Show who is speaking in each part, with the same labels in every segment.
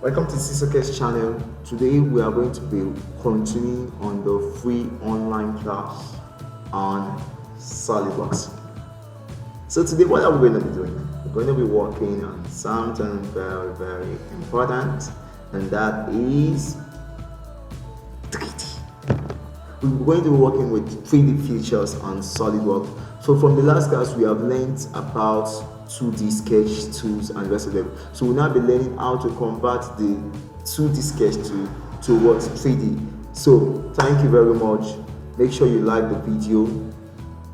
Speaker 1: Welcome to sisakest channel. Today we are going to be continuing on the free online class on Solidowrks. So today what are we going to be doing? We're going to be working on something very important, and that is 3D. We're going to be working with 3D features on Solidowrks. So from the last class we have learned about 2D sketch tools and the rest of them. So we'll now be learning how to convert the 2D sketch to what 3D. So thank you very much. Make sure you like the video,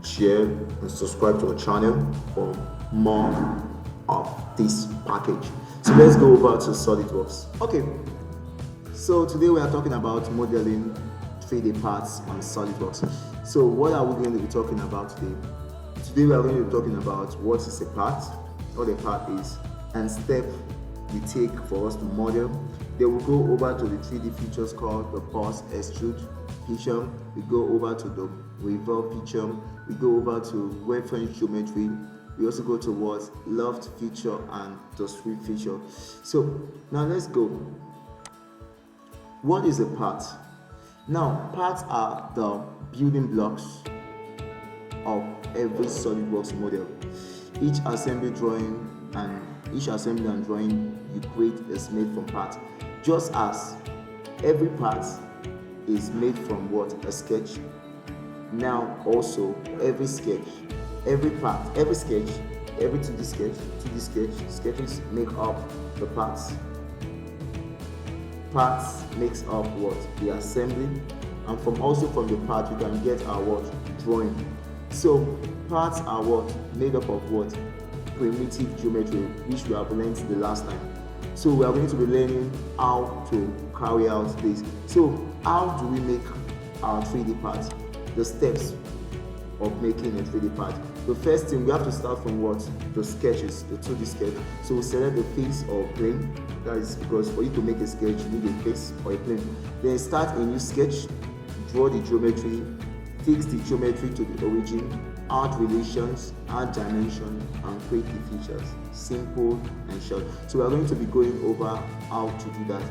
Speaker 1: share and subscribe to our channel for more of this package. So let's go over to Solidowrks. Okay, so today we are talking about modeling 3D parts on Solidowrks. So what are we going to be talking about today? Today we are going to be talking about what is a part, what a part is, and step we take for us to model. Then we'll go over to the 3D features called the pause extrude feature. We go over to the revolve feature. We go over to reference geometry. We also go towards loft feature and the sweep feature. So now let's go. What is a part? Now parts are the building blocks of every SolidWorks model. Each assembly and drawing you create is made from parts. Just as every part is made from what? A sketch. Now also every sketch, every 2D sketches make up the parts. Parts makes up what? The assembly, and from the part we can get our what? Drawing. So parts are what? Made up of what? Primitive geometry, which we have learned the last time. So we are going to be learning how to carry out this. So how do we make our 3D part? The steps of making a 3D part. The first thing, we have to start from what? The sketches, the 2D sketch. So we select the face or plane. That is because for you to make a sketch, you need a face or a plane. Then start a new sketch, draw the geometry, fix the geometry to the origin, add relations, add dimension, and create the features. Simple and short. So we are going to be going over how to do that.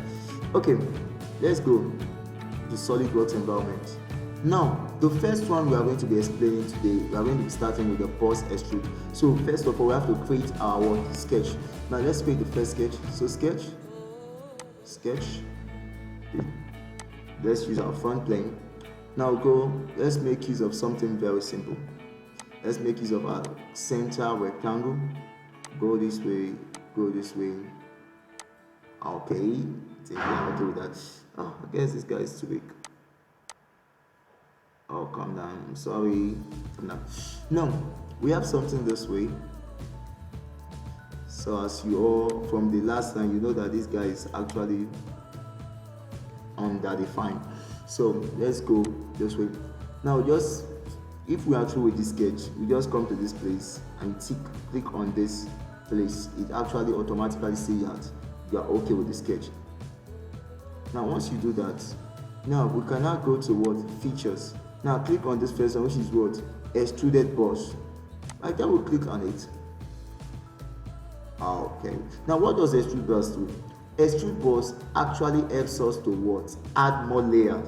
Speaker 1: Okay, let's go to SolidWorks environment. Now, the first one we are going to be explaining today, we are going to be starting with the pause extrude. So first of all, we have to create our sketch. Now let's create the first sketch. So sketch. Let's use our front plane. Now let's make use of something very simple. Let's make use of our center rectangle. Go this way. Okay, I think I'm okay with that. Oh, I guess this guy is too big. Oh, calm down. I'm sorry. Calm down. Now, we have something this way. So as you all from the last time, you know that this guy is actually underdefined. So let's go this way. Now if we are through with this sketch, we just come to this place and click on this place. It actually automatically says that you are okay with the sketch. Now once you do that, now we can now go to what? Features. Now click on this first one, which is what? Extruded boss. Right, then we click on it. Okay. Now what does extrude boss do? Extrude boss actually helps us to what? Add more layer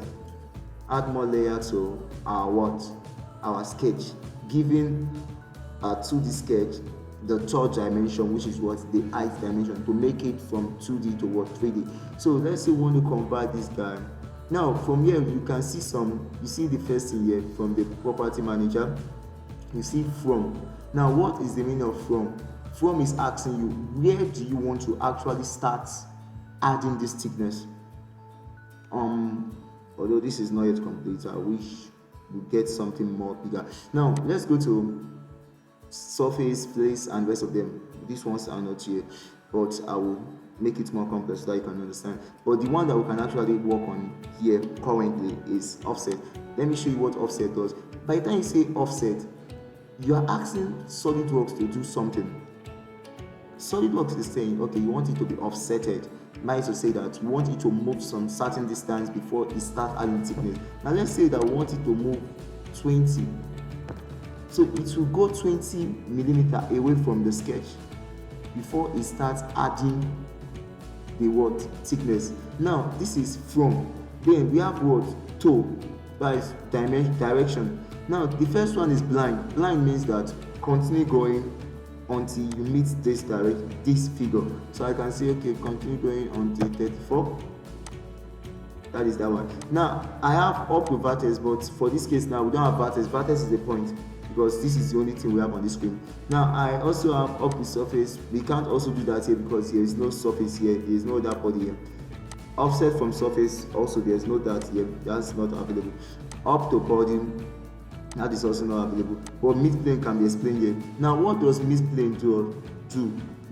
Speaker 1: to our what? Our sketch, giving our 2D sketch the third dimension, which is what? The height dimension, to make it from 2D to what? 3D. So let's say we want to convert this guy. Now from here you can see you see the first thing here from the property manager. You see from. Now what is the meaning of from? From is asking you, where do you want to actually start adding this thickness? Although this is not yet complete, I wish we get something more bigger. Now let's go to surface, place, and rest of them. These ones are not here, but I will make it more complex so that you can understand. But the one that we can actually work on here currently is offset. Let me show you what offset does. By the time you say offset, you are asking SolidWorks to do something. SolidWorks is saying, okay, you want it to be offsetted. Might to say that you want it to move some certain distance before it starts adding thickness. Now let's say that we want it to move 20. So it will go 20 millimeter away from the sketch before it starts adding the what thickness. Now this is from. Then we have what toe, that is direction. Now the first one is blind. Blind means that continue going until you meet this figure. So I can say okay, continue going until 34. That is that one. Now I have up to vertex, but for this case now we don't have vertex. Vertex is the point, because this is the only thing we have on the screen. Now I also have up to surface. We can't also do that here because there is no surface here. There is no other body here. Offset from surface, also there is no that here. That's not available. Up to body, that is also not available. But midplane can be explained here. Now what does midplane do?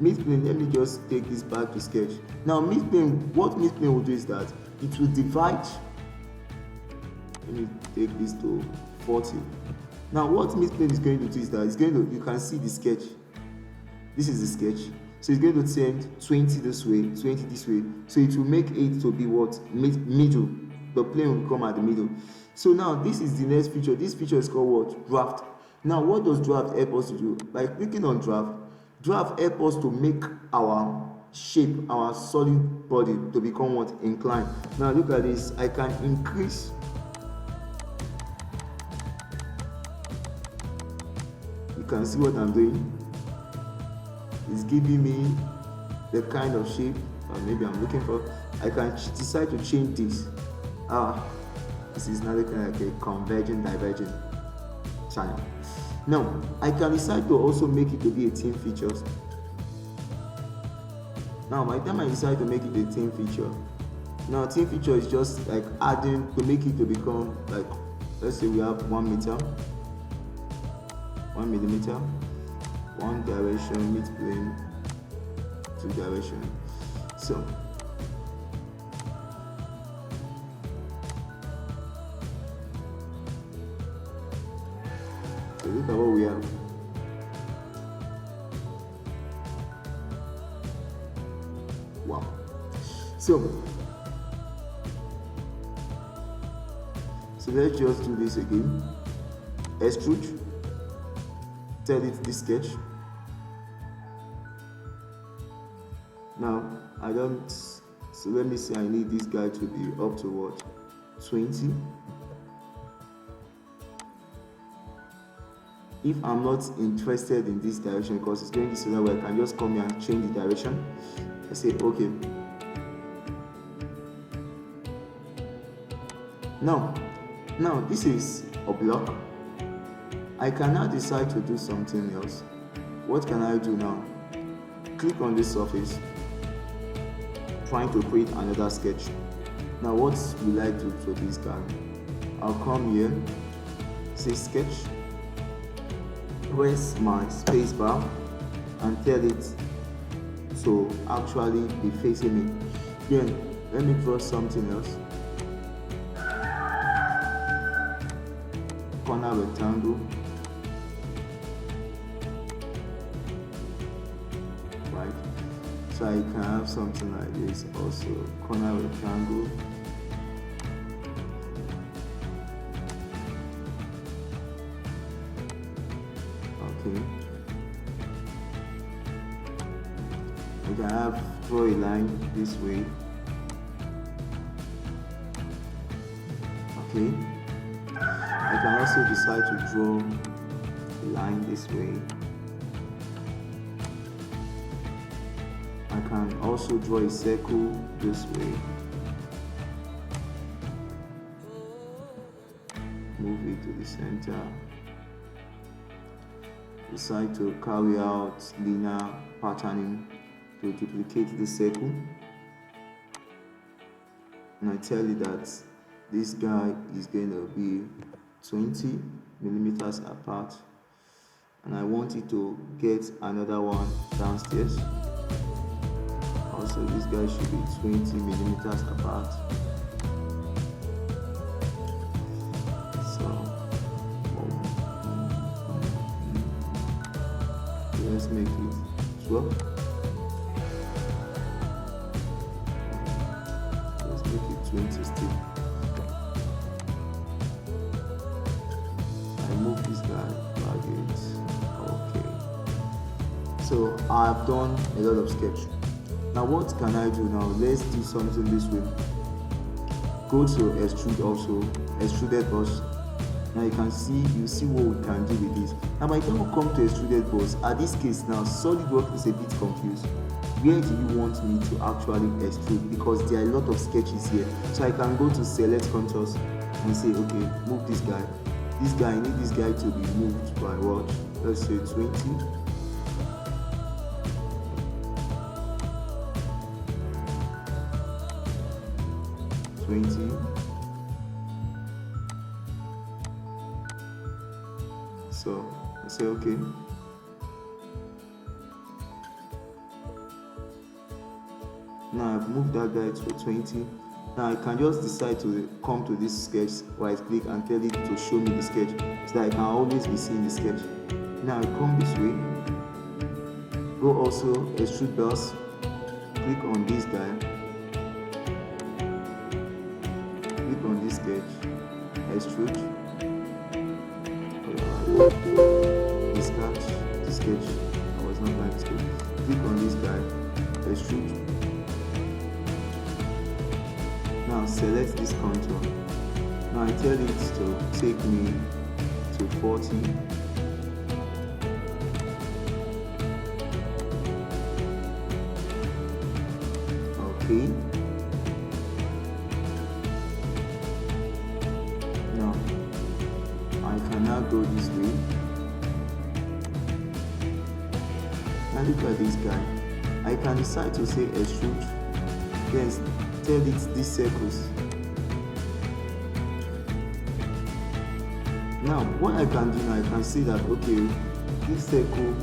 Speaker 1: Midplane, let me just take this back to sketch. Now midplane, what midplane will do is that it will divide. Let me take this to 40. Now what midplane is going to do is that it's going to, you can see the sketch. This is the sketch. So it's going to send 20 this way, 20 this way. So it will make it to be what? Middle. The plane will come at the middle. So now this is the next feature. This feature is called what? Draft. Now what does draft help us to do? By clicking on draft, draft help us to make our shape, our solid body to become what? Inclined. Now look at this. I can increase. You can see what I'm doing. It's giving me the kind of shape maybe I'm looking for. I can decide to change this. This is now looking like a convergent divergent channel. Now I can decide to also make it to be a team features. Now by the time I decide to make it a team feature, now team feature is just like adding to make it to become like, let's say we have 1 meter, 1 millimeter, 1 direction, midplane, 2 direction. So look at what we have. Wow. So let's just do this again. Extrude. Tell it this sketch. Now I don't, so let me say I need this guy to be up to what? 20. If I'm not interested in this direction because it's going this other way, I can just come here and change the direction. I say okay. Now this is a block. I can now decide to do something else. What can I do now? Click on this surface, trying to create another sketch. Now what will I do to this guy? I'll come here, say sketch, press my space bar and tell it to actually be facing me. Then let me draw something else. Corner rectangle. Right. So I can have something like this also. Corner rectangle. Okay. I can have draw a line this way. Okay. I can also decide to draw a line this way. I can also draw a circle this way. Move it to the center. Decide to carry out linear patterning to duplicate the circle. And I tell you that this guy is going to be 20 millimeters apart, and I want it to get another one downstairs. Also this guy should be 20 millimeters apart. So let's make it 12. Let's make it 20 still. Move this guy, drag it. Okay. So I've done a lot of sketch. Now what can I do now? Let's do something this way. Go to extrude also, extruded boss. Now you see what we can do with this. Now by the time we come to extruded boss, at this case now, Solidworks is a bit confused. Where do you want me to actually extrude? Because there are a lot of sketches here. So I can go to select contours and say, okay, move this guy. This guy, I need this guy to be moved by what? Let's say 20. So I say okay. Now I've moved that guy to 20. Now I can just decide to come to this sketch, right click and tell it to show me the sketch so that I can always be seeing the sketch. Now I come this way, go also extrude boss, click on this guy, click on this sketch, extrude, this sketch, I was not like sketch, click on this guy, extrude. Now select this contour. Now I tell it to take me to 40. Okay. Now I can now go this way. Now look at this guy. I can decide to say extrude. Yes. Tell it these circles. Now what I can do now, I can see that okay, this circle,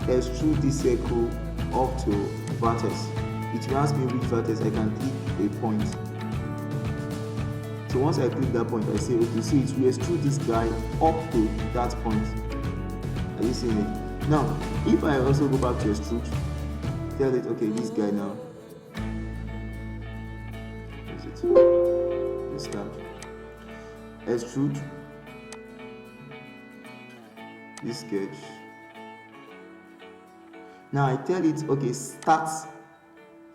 Speaker 1: extrude this circle up to vertex. It will ask me which vertex. I can click a point. So once I click that point, I say okay, see it will extrude this guy up to that point. Are you seeing it? Now if I also go back to extrude, tell it okay, this guy now. Start extrude this sketch. Now I tell it okay, start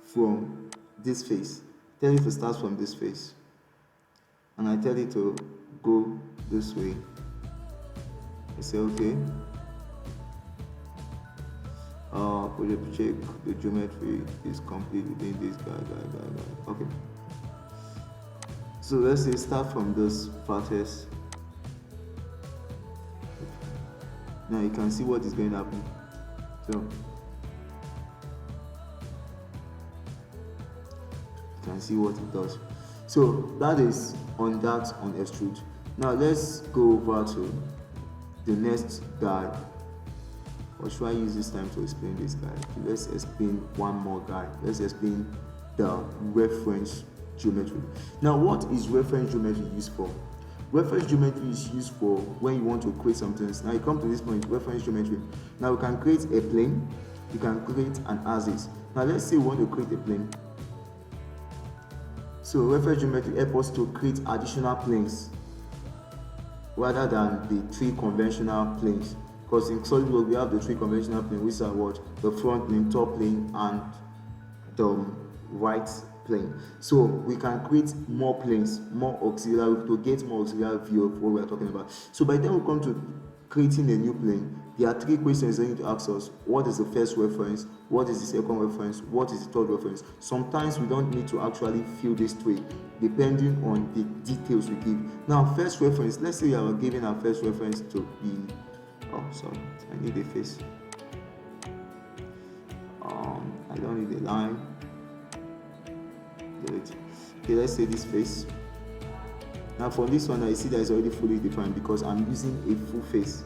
Speaker 1: from this face. Tell it to start from this face, and I tell it to go this way. I say okay. Check the geometry is complete within this guy. Okay. So let's say start from this vertex. Now you can see what is going to happen. So you can see what it does. So that is on extrude. Now let's go over to the next guy. Or should I use this time to explain this guy? Let's explain one more guy. Let's explain the reference geometry. Now what is reference geometry used for? Reference geometry is used for when you want to create something. Now you come to this point, reference geometry. Now you can create a plane, you can create an axis. Now let's say we want to create a plane. So reference geometry helps us to create additional planes rather than the three conventional planes. Because in Solidworks we have the three conventional planes, which are what? The front plane, top plane, and the right plane. So we can create more planes, more auxiliary, to get more auxiliary view of what we are talking about. So by the time we come to creating a new plane, there are three questions they need to ask us. What is the first reference? What is the second reference? What is the third reference? Sometimes we don't need to actually fill this three, depending on the details we give. Now first reference, let's say you are giving our first reference to be, I need a face. I don't need a line. Okay, let's say this face. Now for this one, I see that it's already fully defined because I'm using a full face.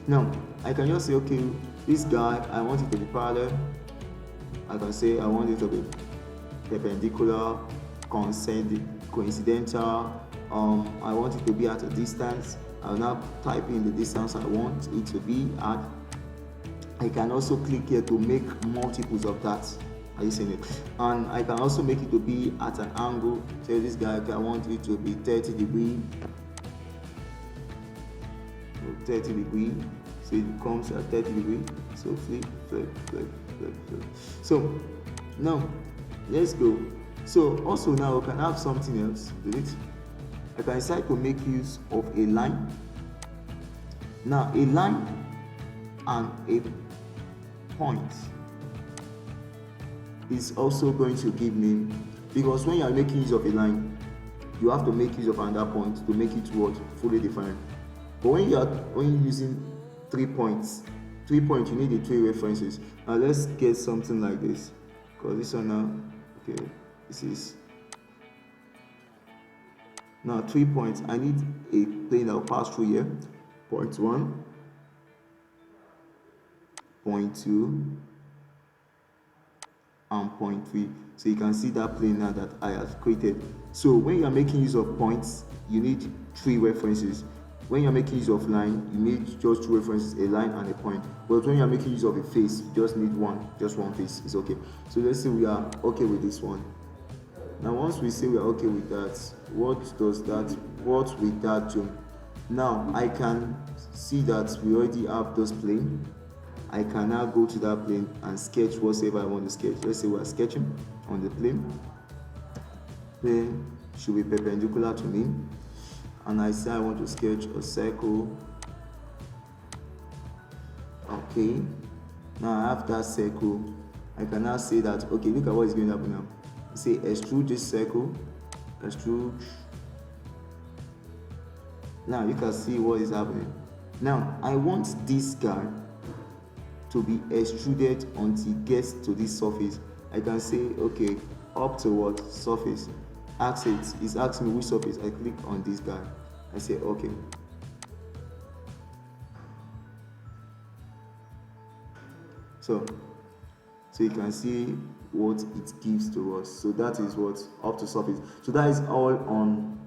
Speaker 1: Now I can just say, okay, this guy, I want it to be parallel. I can say I want it to be perpendicular, coincidental. I want it to be at a distance. I'll now type in the distance I want it to be at. I can also click here to make multiples of that. Are you seeing it? And I can also make it to be at an angle. Tell this guy, okay, I want it to be 30 degrees. 30 degrees. So it comes at 30 degrees. So flip. So Now let's go. So also now I can have something else. Delete. I can decide to make use of a line. Now a line and a point is also going to give me, because when you are making use of a line, you have to make use of another point to make it what fully defined. But when you're using 3 points, you need the 3 references. Now let's get something like this, because this one now, okay, this is now 3 points. I need a plane that will pass through here. Point 1, point 2, and point 3. So you can see that plane now that I have created. So when you are making use of points, you need 3 references. When you are making use of line, you need just 2 references, a line and a point. But when you are making use of a face, you just need just one face. It's okay. So let's say we are okay with this one. Now once we say we are okay with that, what will that do? Now I can see that we already have this plane. I can now go to that plane and sketch whatever I want to sketch. Let's say we are sketching on the plane. Plane should be perpendicular to me. And I say I want to sketch a circle. Okay. Now I have that circle. I can now say that, okay, look at what is going to happen now. Say extrude this circle. Extrude. Now you can see what is happening. Now I want this guy to be extruded until it gets to this surface. I can say, okay, up to what surface? It's asking me which surface. I click on this guy. I say, okay. So you can see what it gives to us. So that is what up to surface. So that is all on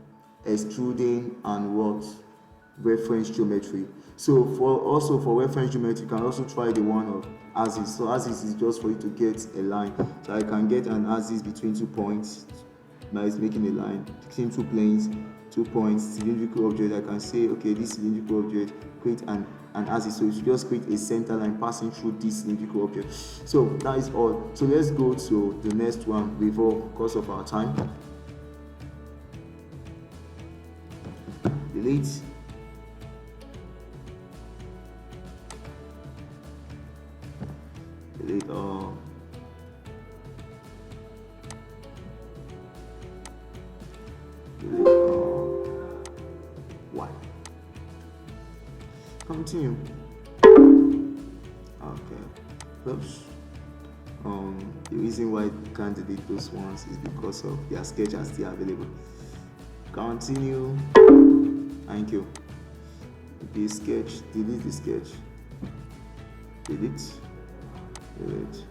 Speaker 1: extruding and what reference geometry. So for reference geometry, you can also try the one of axis. So axis is just for you to get a line. So I can get an axis between 2 points. Now it's making a line between 2 planes, 2 points, cylindrical object. I can say, okay, this cylindrical object, create an axis. So you should just create a center line passing through this cylindrical object. So that is all. So let's go to the next one, revolve, because of our time. Delete. Delete all. Delete all. Y. Continue. Okay. Oops. The reason why you can't delete those ones is because of their sketch are still available. Continue. Thank you. The sketch. Delete the sketch. Delete. Delete.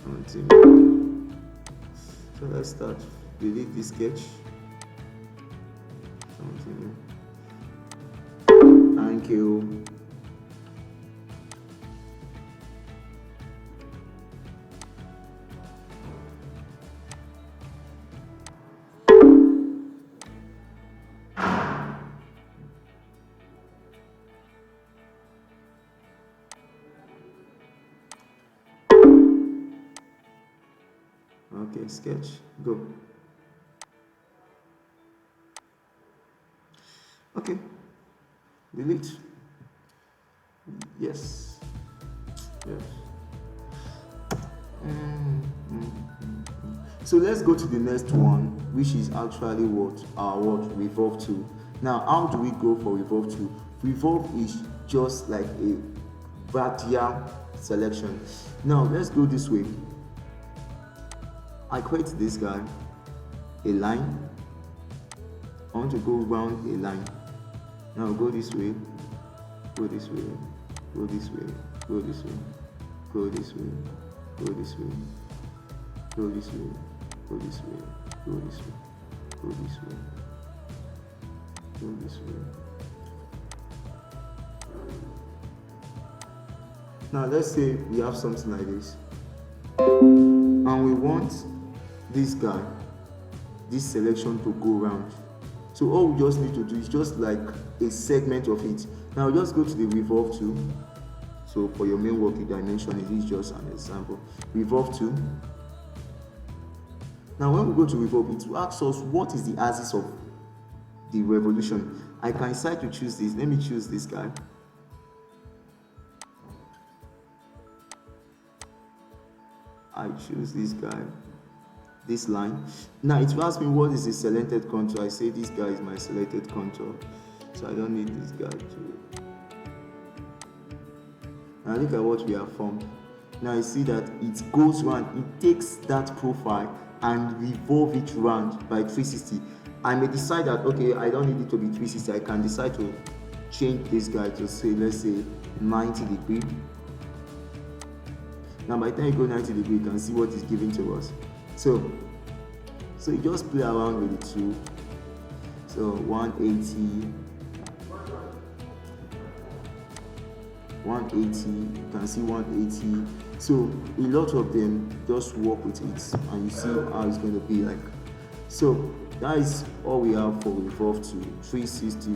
Speaker 1: Continue. So let's start. Delete the sketch. Continue. Thank you. Okay, sketch, go. Okay, delete. Yes. So let's go to the next one, which is actually what revolve to. Now, how do we go for revolve to? Revolve is just like a radial selection. Now let's go this way. I create this guy, a line. I want to go around a line. Now go this way, go this way, go this way, go this way, go this way, go this way, go this way, go this way, go this way, go this way, go this way. Now let's say we have something like this, and we want this guy, this selection to go around. So all we just need to do is just like a segment of it. Now just go to the revolve tool, So for your main work, the dimension is just an example. Revolve to. Now when we go to revolve, it will ask us what is the axis of the revolution. I can decide to choose this. Let me choose this guy. I choose this guy, this line. Now it will ask me what is the selected contour. I say this guy is my selected contour, so I don't need this guy to. Now look at what we have formed. Now you see that it goes round, it takes that profile and revolve it round by 360. I may decide that, okay, I don't need it to be 360. I can decide to change this guy to say, let's say 90 degree. Now by the time you go 90 degree, you can see what is given to us. So you just play around with the two. So 180, you can see 180. So a lot of them just work with it, and you see how it's going to be like. So that is all we have for revolve to 360.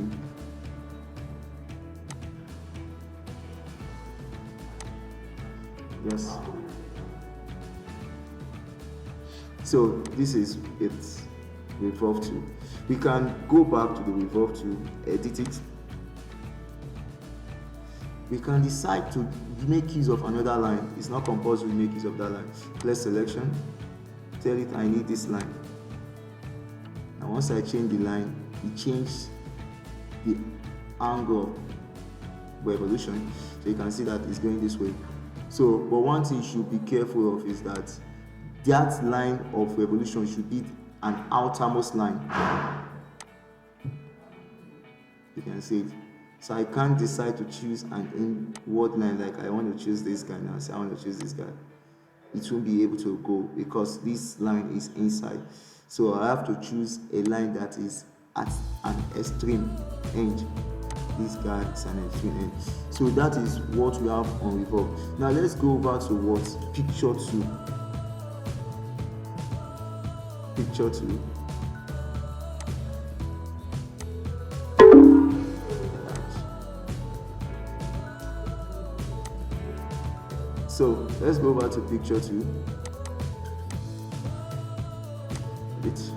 Speaker 1: Yes. So this is it. Revolve to. We can go back to the revolve to edit it. We can decide to make use of another line. It's not compulsory to make use of that line. Place selection. Tell it I need this line. And once I change the line, it changes the angle revolution. So you can see that it's going this way. So, but one thing you should be careful of is that that line of revolution should be an outermost line. You can see it. So I can't decide to choose an inward line, like I want to choose this guy now. Say I want to choose this guy. It won't be able to go because this line is inside. So I have to choose a line that is at an extreme end. This guy is an extreme end. So that is what we have on revolve. Now let's go over to what picture 2. Picture 2. So let's go over to picture 2. Delete.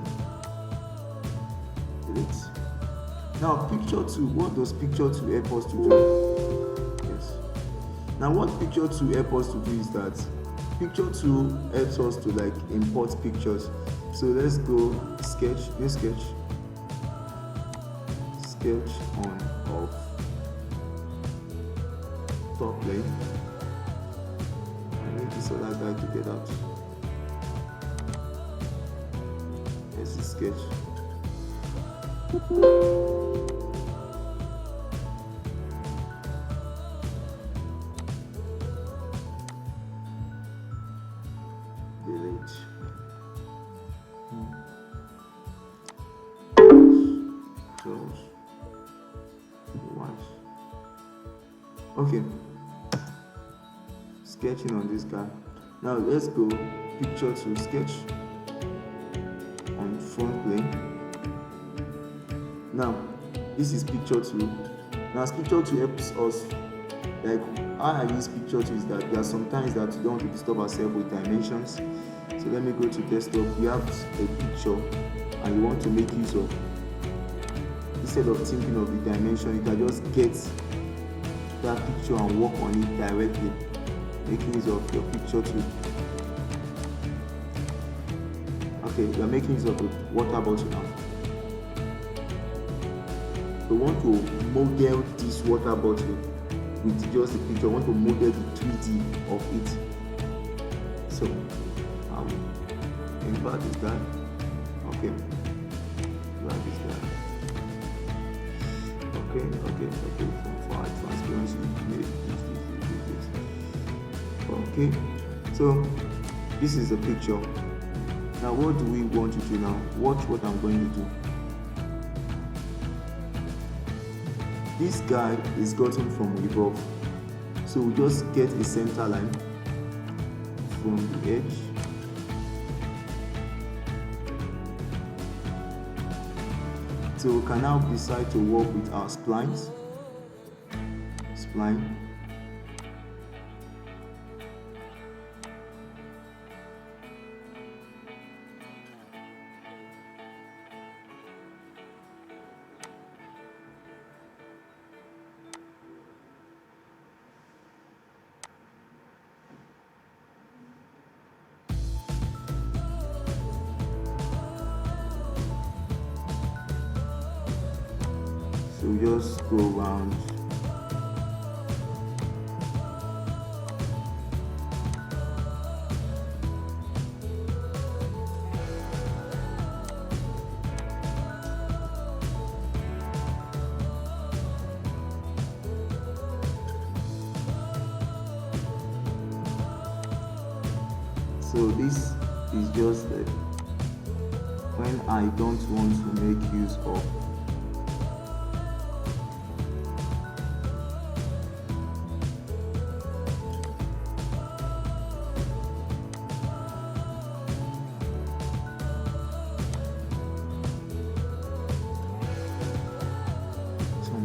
Speaker 1: Now picture 2, what does picture 2 help us to do? Yes. Now what picture 2 help us to do is that picture 2 helps us to like import pictures. So let's go sketch, new sketch on off top plane. I need this other guy to get out. There's the sketch. Delete. Close. Once. Okay. Sketching on this guy. Now let's go picture 2 sketch on front plane. Now this is picture 2. Now picture 2 helps us, like how I use picture 2 is that there are some times that you don't want to disturb ourselves with dimensions. So let me go to desktop. You have a picture and you want to make use of, instead of thinking of the dimension, you can just get that picture and work on it directly, making use of your picture 2. Okay, we are making use of the water bottle now. We want to model this water bottle with just the picture. I want to model the 3D of it. So invert this guy. Okay, invert this guy. Okay. From transparency, this. Okay, so this is the picture. Now what do we want to do now? Watch what I'm going to do. This guy is gotten from revolve. So we just get a center line from the edge. So we can now decide to work with our splines. Spline. we just go around. So this is just like when I don't want to make use of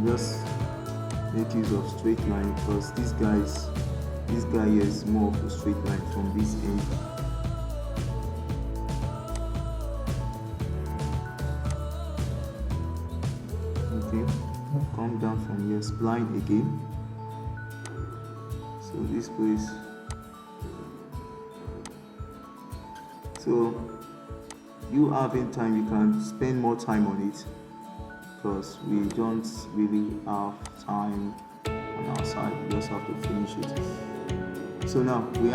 Speaker 1: just make use of straight line, because this guy here is more of a straight line from this end. Okay, come down from here, spline again. So this place, so you having time, you can spend more time on it, because we don't really have time on our side. We just have to finish it. So now we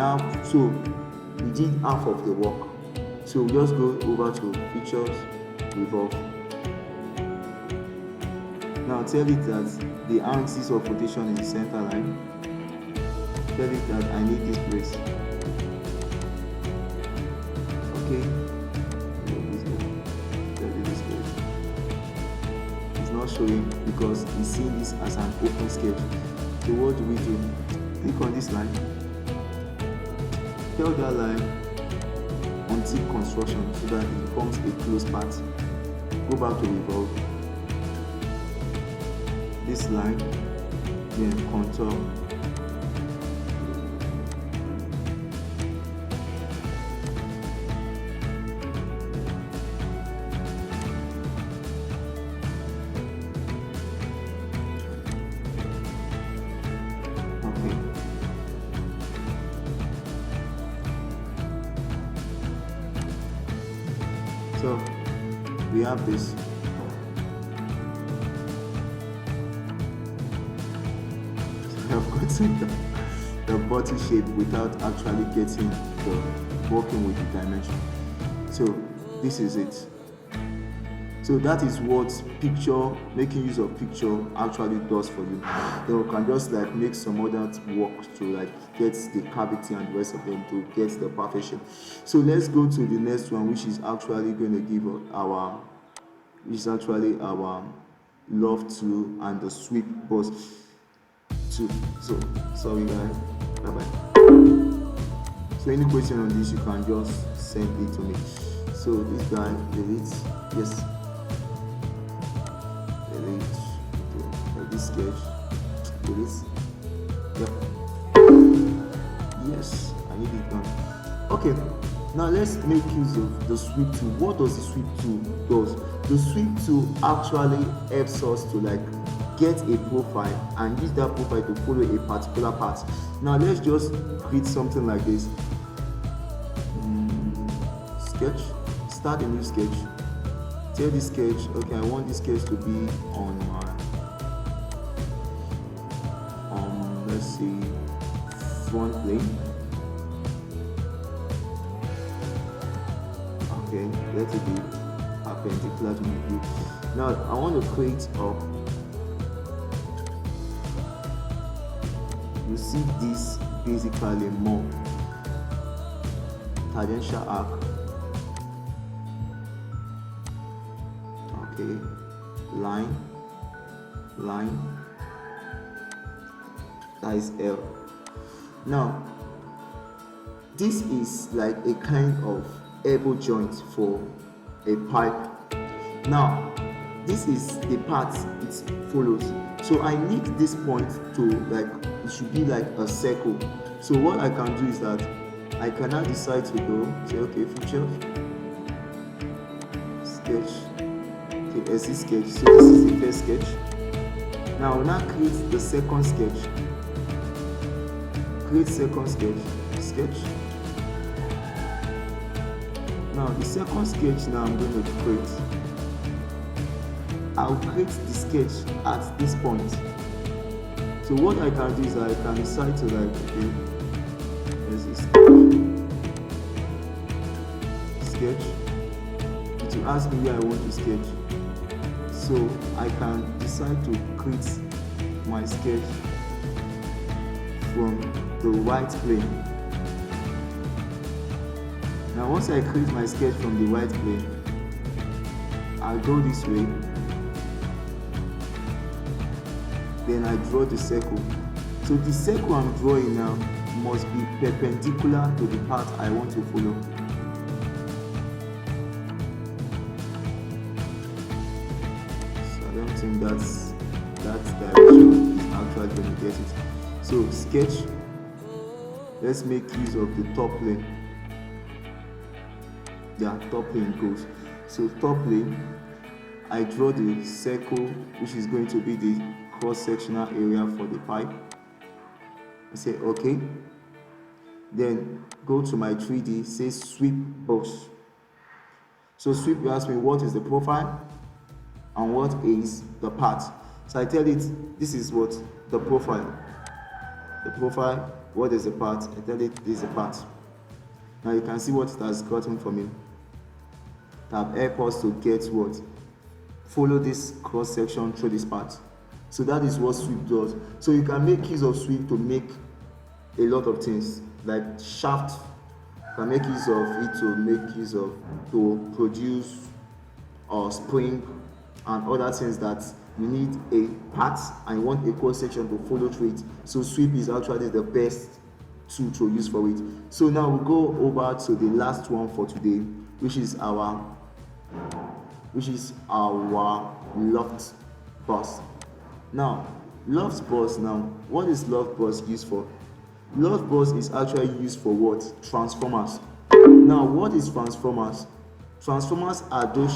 Speaker 1: did half of the work. So we just go over to features, revolve. Now tell it that the axis of rotation is the center line. Tell it that I need this place. Okay. Showing because he's seeing this as an open sketch. So what do we do? Click on this line, tell that line until construction so that it becomes a closed path. Go back to revolve this line, then contour. So we have this. I've gotten the body shape without actually getting working with the dimension. So this is it. So that is what making use of picture actually does for you. Then you can just like make some other work to like get the cavity and the rest of them to get the perfection. So let's go to the next one, which is actually going to give our loft tool and the sweep boss tool. So sorry guys, bye bye. So any question on this, you can just send it to me. So this guy, delete, yes. This sketch, yep, yes, I need it done. Okay, now let's make use of the sweep tool. What does the sweep tool do? The sweep tool actually helps us to like get a profile and use that profile to follow a particular path. Now let's just create something like this. Sketch, start a new sketch. Tell this sketch, okay, I want this sketch to be on my let's see, front plane. Okay, let it be perpendicular to my view. Now I want to create you see this basically more tangential arc. Okay, line, that is L. Now this is like a kind of elbow joint for a pipe. Now this is the path it follows, so I need this point to like, it should be like a circle. So what I can do is that I can now decide to go say, okay, feature, sketch, okay, SC sketch. So this is the first sketch. Now I will now create the second sketch. Create second sketch. Now the second sketch now I'm going to create. I'll create the sketch at this point. So what I can do is I can decide to like, okay, there's this sketch. It will ask me where I want to sketch. So I can decide to create my sketch from the white plane. Now once I create my sketch from the white plane, I'll go this way. Then I draw the circle. So the circle I'm drawing now must be perpendicular to the path I want to follow. So I don't think that direction is actually going to get it. So sketch, let's make use of the top plane. Yeah, top plane goes. So top plane, I draw the circle, which is going to be the cross-sectional area for the pipe. I say okay. Then go to my 3D, say sweep box. So sweep will ask me what is the profile and what is the path. So I tell it this is what the profile. The profile, what is the path? I tell it this is the path. Now you can see what it has gotten for me. Tab help us to get what? Follow this cross section through this part. So that is what sweep does. So you can make use of sweep to make a lot of things, like shaft. You can make use of it to produce or spring and other things that you need a path and you want a cross section to follow through it. So sweep is actually the best tool to use for it. So now we'll go over to the last one for today, which is our loft bus. Now loft bus, now what is loft bus used for? Loft bus is actually used for what? Transformers. Now what is transformers? Transformers are those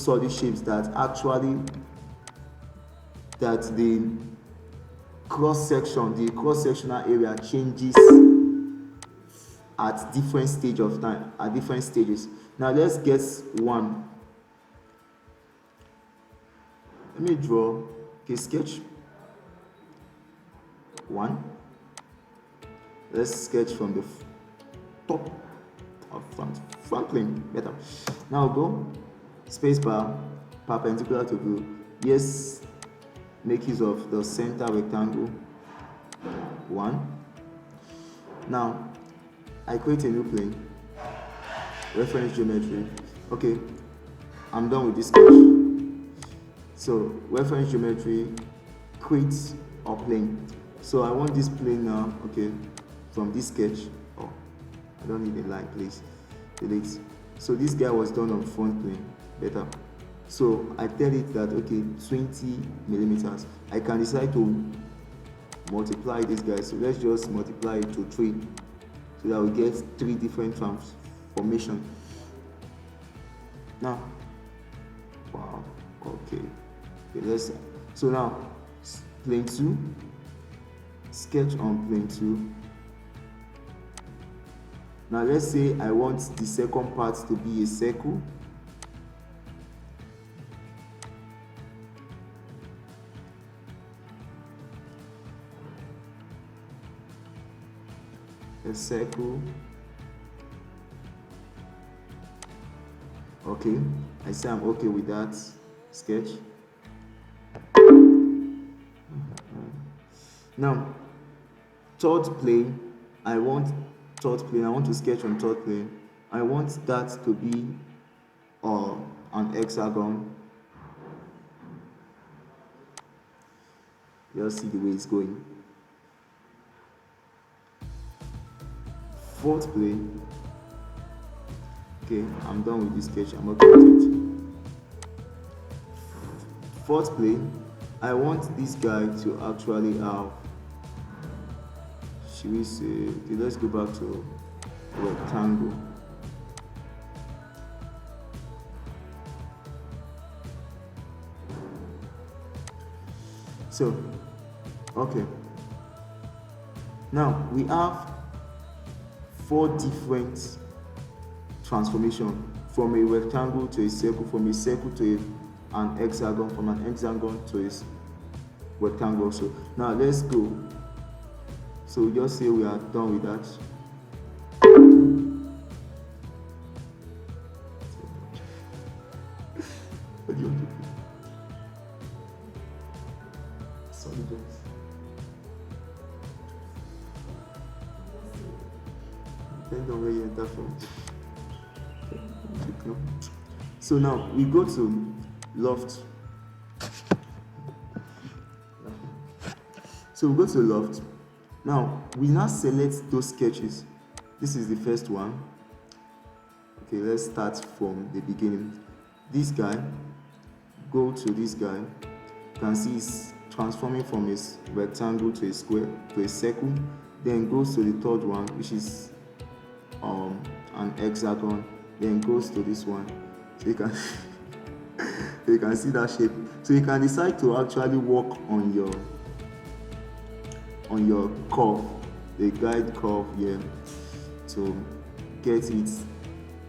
Speaker 1: solid shapes that actually the cross-sectional area changes at different stage of time, at different stages. Now let's get one. Let me draw a sketch. One. Let's sketch from the top of front plane. Better. Now go spacebar, perpendicular to view. Yes, make use of the center rectangle. One. Now I create a new plane. Reference geometry. Okay, I'm done with this sketch. So reference geometry, create a plane. So I want this plane now. Okay, from this sketch. Oh, I don't need a line, please. Delete. So this guy was done on front plane. Better. So I tell it that okay, 20 millimeters. I can decide to multiply this guy. So let's just multiply it to 3, so that we get 3 different transformations. Now, wow. Okay. So now plane 2, sketch on plane 2. Now let's say I want the second part to be a circle. A circle. Okay, I say I'm okay with that sketch. Now third plane, I want to sketch on third plane. I want that to be an hexagon. Just see the way it's going. Fourth plane. Okay, I'm done with this sketch. I'm okay with it. Fourth plane, I want this guy to actually have, should we say, okay, let's go back to rectangle. So, okay. Now we have 4 different transformation from a rectangle to a circle, from a circle to an hexagon, from an hexagon to a rectangle also. Now let's go. So just say we are done with that. What do you want to do? Solidowrks. Depends on where you enter from. So now we go to loft. So we go to loft. Now we now select those sketches. This is the first one. Okay, let's start from the beginning. This guy, go to this guy. You can see it's transforming from a rectangle to a square to a circle. Then goes to the third one, which is an hexagon. Then goes to this one. So you can you can see that shape. So you can decide to actually work on your curve, the guide curve here, to get it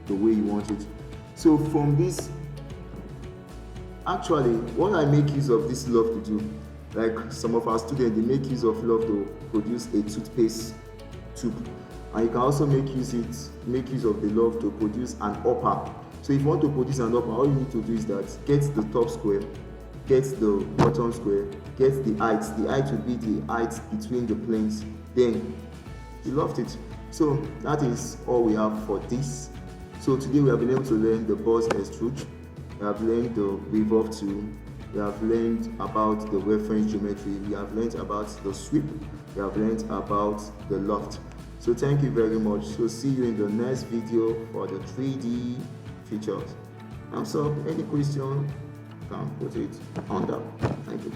Speaker 1: the way you want it. So from this, actually what I make use of this love to do, like some of our students, they make use of love to produce a toothpaste tube, and you can also make use of the love to produce an upper. So if you want to produce an upper, all you need to do is that get the top square, get the bottom square, get the height. The height will be the height between the planes. Then you loved it. So that is all we have for this. So today we have been able to learn the bus extrude, we have learned the revolve tool, we have learned about the reference geometry, we have learned about the sweep, we have learned about the loft. So thank you very much. So see you in the next video for the 3D features. So any question, you can put it on that. Thank you.